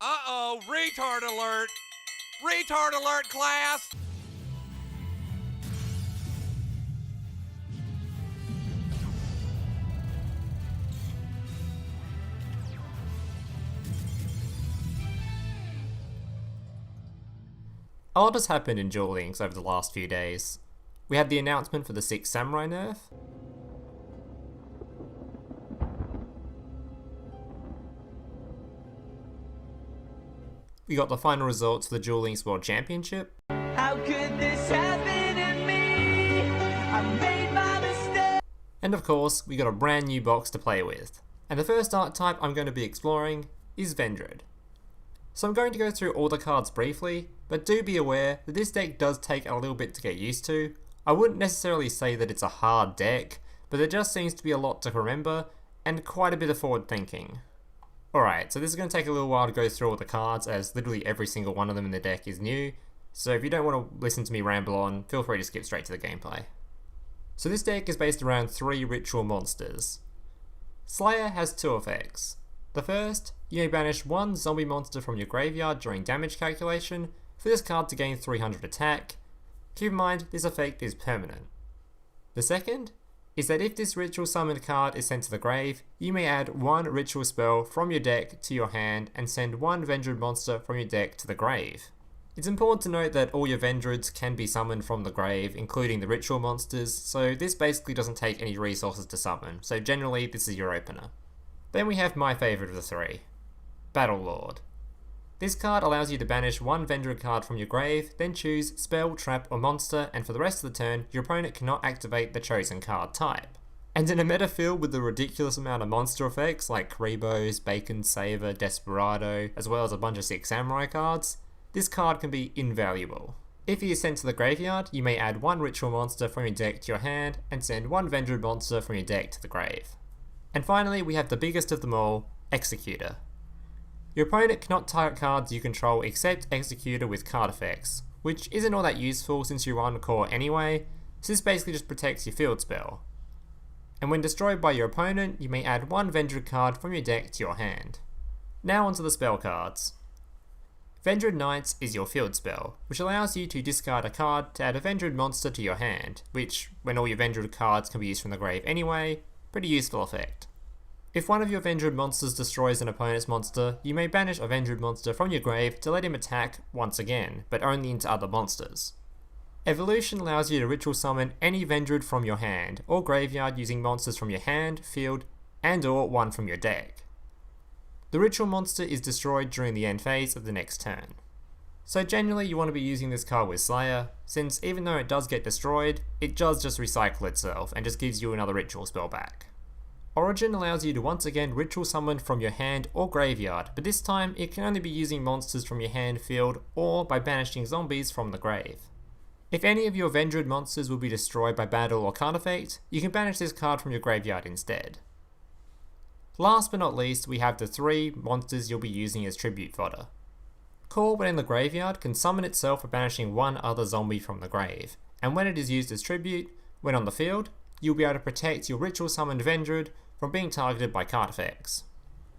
Uh-oh, retard alert! Retard alert, class! A lot has happened in Duel Links over the last few days. We had the announcement for the 6 Samurai nerf. We got the final results for the Duel Links World Championship. How could this happen to me? I made my mistake. And of course, we got a brand new box to play with. And the first archetype I'm going to be exploring is Vendread. So I'm going to go through all the cards briefly, but do be aware that this deck does take a little bit to get used to. I wouldn't necessarily say that it's a hard deck, but there just seems to be a lot to remember, and quite a bit of forward thinking. Alright, so this is going to take a little while to go through all the cards, as literally every single one of them in the deck is new, so if you don't want to listen to me ramble on, feel free to skip straight to the gameplay. So this deck is based around 3 ritual monsters. Slayer has 2 effects. The first, you may banish 1 zombie monster from your graveyard during damage calculation for this card to gain 300 attack. Keep in mind, this effect is permanent. The second is that if this ritual summoned card is sent to the grave, you may add 1 ritual spell from your deck to your hand and send 1 Vendread monster from your deck to the grave. It's important to note that all your Vendreads can be summoned from the grave, including the ritual monsters, so this basically doesn't take any resources to summon, so generally this is your opener. Then we have my favourite of the 3, Battlelord. This card allows you to banish 1 Vendread card from your grave, then choose Spell, Trap or Monster, and for the rest of the turn, your opponent cannot activate the chosen card type. And in a meta filled with the ridiculous amount of monster effects like Kribos, Bacon Saver, Desperado, as well as a bunch of 6 Samurai cards, this card can be invaluable. If he is sent to the graveyard, you may add 1 ritual monster from your deck to your hand, and send 1 Vendread monster from your deck to the grave. And finally, we have the biggest of them all, Executor. Your opponent cannot target cards you control except Executor with card effects, which isn't all that useful since you run Core anyway, so this basically just protects your field spell. And when destroyed by your opponent, you may add 1 Vendread card from your deck to your hand. Now onto the spell cards. Vendread Nights is your field spell, which allows you to discard a card to add a Vendread monster to your hand, which, when all your Vendread cards can be used from the grave anyway, pretty useful effect. If one of your Vendread monsters destroys an opponent's monster, you may banish a Vendread monster from your grave to let him attack once again, but only into other monsters. Evolution allows you to ritual summon any Vendread from your hand or graveyard using monsters from your hand, field, and or 1 from your deck. The ritual monster is destroyed during the end phase of the next turn. So generally you want to be using this card with Slayer, since even though it does get destroyed, it does just recycle itself and just gives you another ritual spell back. Origin allows you to once again ritual summon from your hand or graveyard, but this time it can only be using monsters from your hand, field, or by banishing zombies from the grave. If any of your Vendread monsters will be destroyed by battle or card effect, you can banish this card from your graveyard instead. Last but not least, we have the 3 monsters you'll be using as tribute fodder. Core, when in the graveyard, can summon itself by banishing 1 other zombie from the grave, and when it is used as tribute, when on the field, you'll be able to protect your ritual summoned Vendread from being targeted by card effects.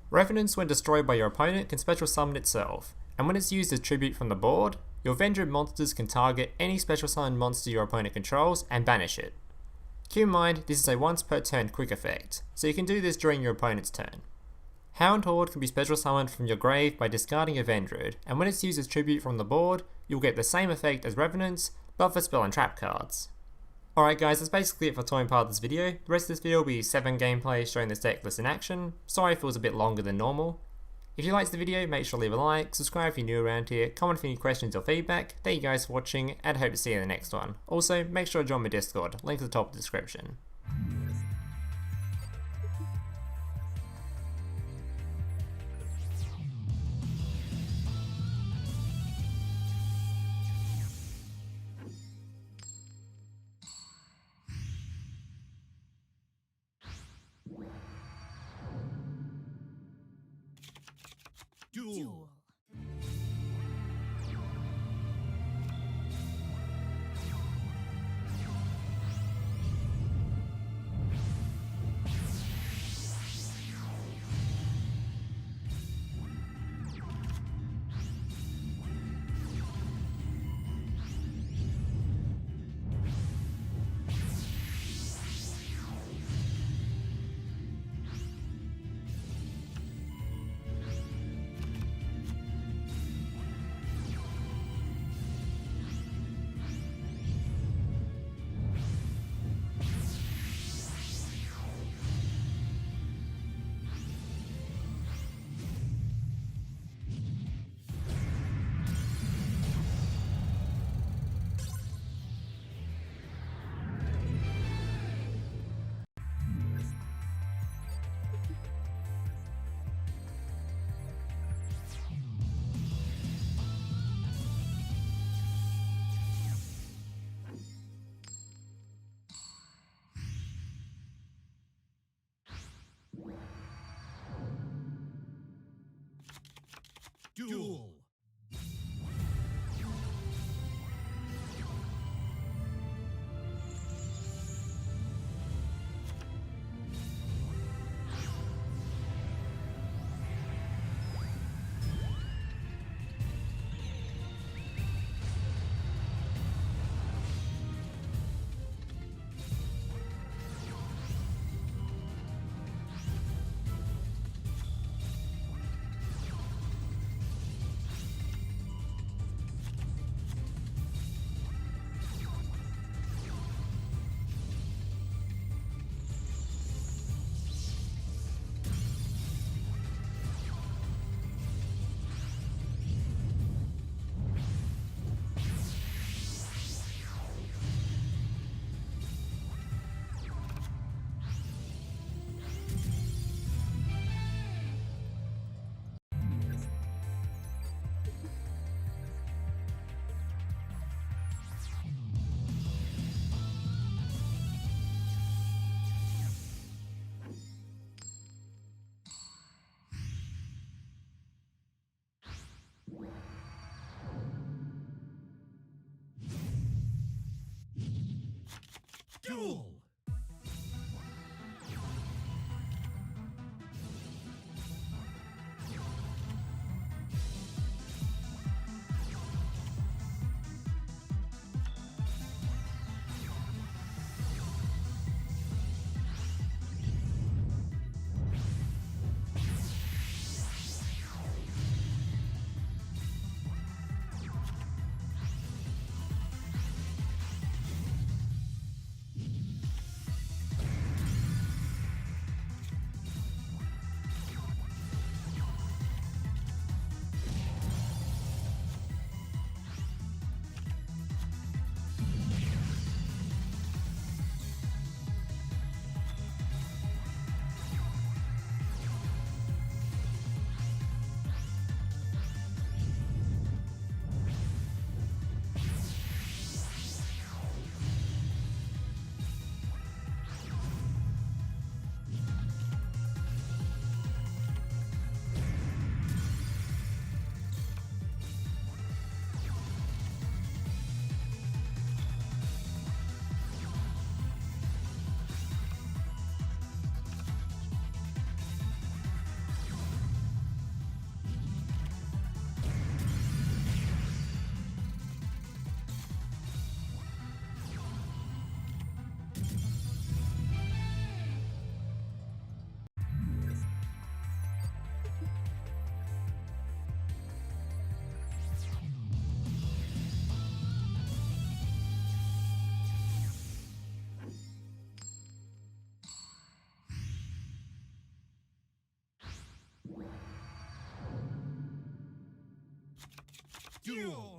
Revenants, when destroyed by your opponent, can special summon itself, and when it's used as tribute from the board, your Vendread monsters can target any special summoned monster your opponent controls and banish it. Keep in mind, this is a once per turn quick effect, so you can do this during your opponent's turn. Houndhorde can be special summoned from your grave by discarding a Vendread, and when it's used as tribute from the board, you'll get the same effect as Revenants, but for spell and trap cards. Alright guys, that's basically it for the toying part of this video. The rest of this video will be 7 gameplay showing this deck list in action. Sorry if it was a bit longer than normal. If you liked the video, make sure to leave a like, subscribe if you're new around here, comment for any questions or feedback. Thank you guys for watching, and I hope to see you in the next one. Also, make sure to join my Discord, link at the top of the description. Duel. Duel! Duel!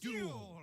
Duel!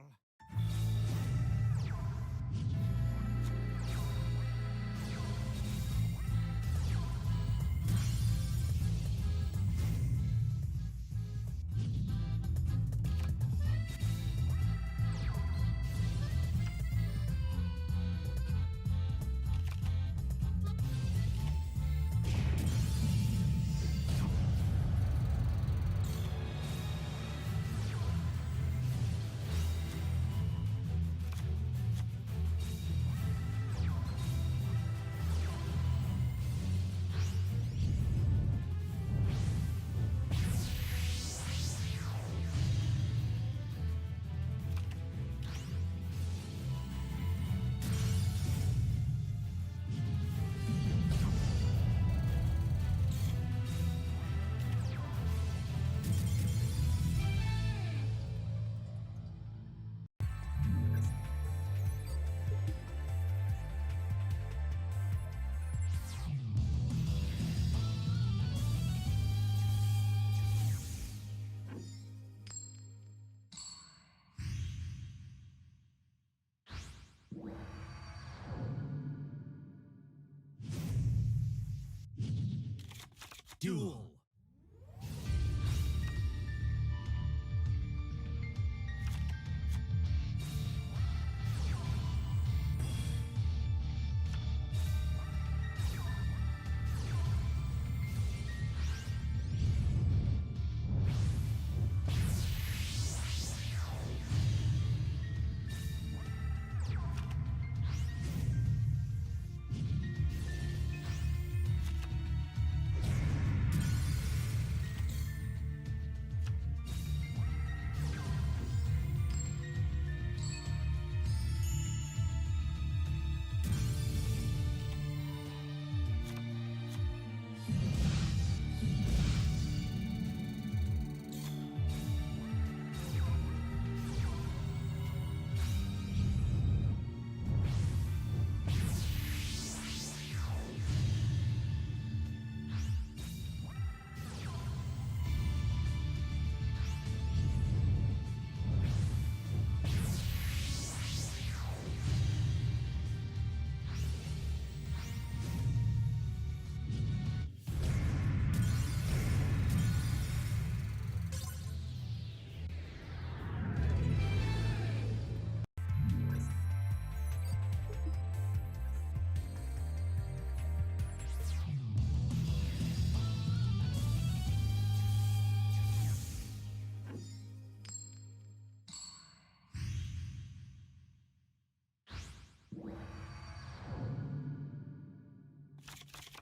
Duel!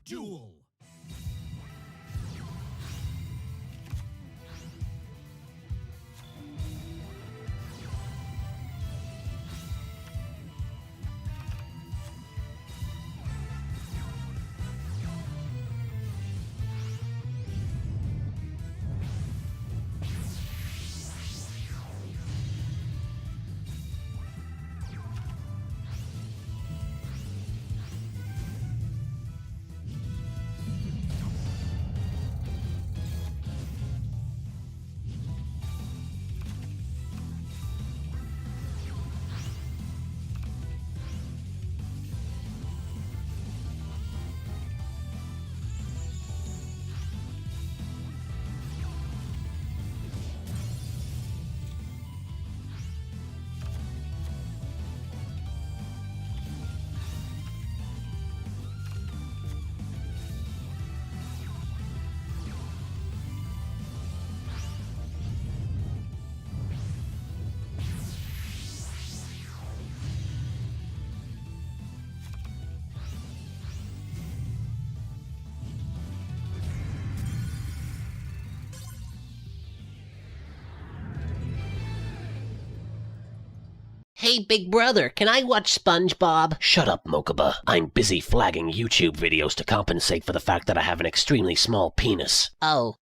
Duel. Hey, big brother, can I watch SpongeBob? Shut up, Mokuba. I'm busy flagging YouTube videos to compensate for the fact that I have an extremely small penis. Oh.